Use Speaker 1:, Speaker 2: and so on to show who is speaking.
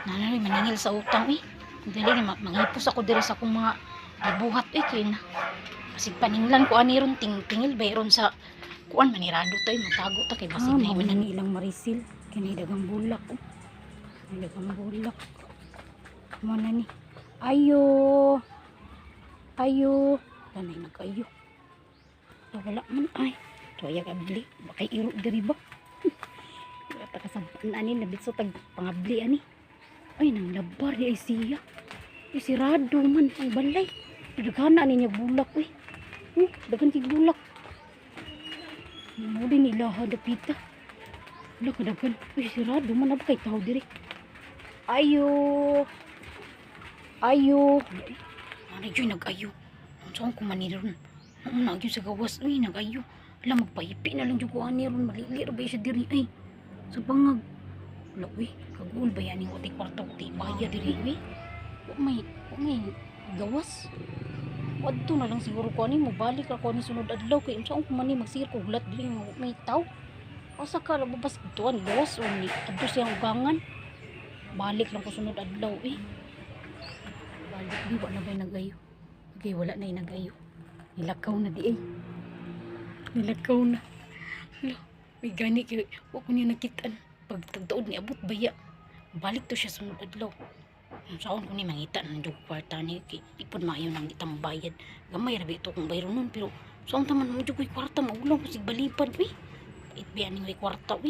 Speaker 1: Nanay maningil sa utang eh. Dali na mangipos ako diri sa akong mga gibuhat eh kay na. Kasi paninglan ko ani ron tingil bayron sa kuan manirado tay matago ta kay basig na man ilang marisil kini dagang bulak oh. Dagang bulak. Mo na ni. Ayo. Ayo. Tanay nagayo. Wala man ay. Tuya ka bili. Bakay iro diri ba? Wala ka sa ani nabitso tag pangabli ani. Ay nang labar di ay siya. Ay sirado man ang balay. Daghana niya bulak eh. Dagan kay bulak. Mo din nila hadapita. Wala ka dagan. Ay sirado man abay tao diri. Ayo. Ayo. Ano yun nag-ayo? Ang saan ko maniron? Ang nagyo sa gawas. Uy nag-ayo. Alam magpaipi na lang yung kuha niya ron. Malilir ba siya diri ay. Sa bangag. Wala uy. Kagul ba yan yung uti kwarta uti. Baya diri uy. Huwag may gawas. Wadto na lang siguro ko ni. Mabalik ako ni sunod adlaw. Kaya ang saan ko mani magsir ko. Hulat diri may tao. Asa ka lababas ituan. Gawas o ni. Adto siyang ugangan. Balik lang ko sunod adlaw eh. Balik di wala na ba nagayo. Okay, wala na yung nagayo. Nilakaw na di eh. Nilakaw na. Hala, may gani kayo. Huwag ko niya nakitaan. Pag tagdaod ni abot baya. Balik to siya sunod adlaw. Saan ko ni mangita ng dug kwarta ni. Ipon maayo nang itambayad. Gamay rabi ito kung bayro nun. Pero saan taman mo dug kwarta. Maulang ko sig balipad. Itbiyan ni may kwarta.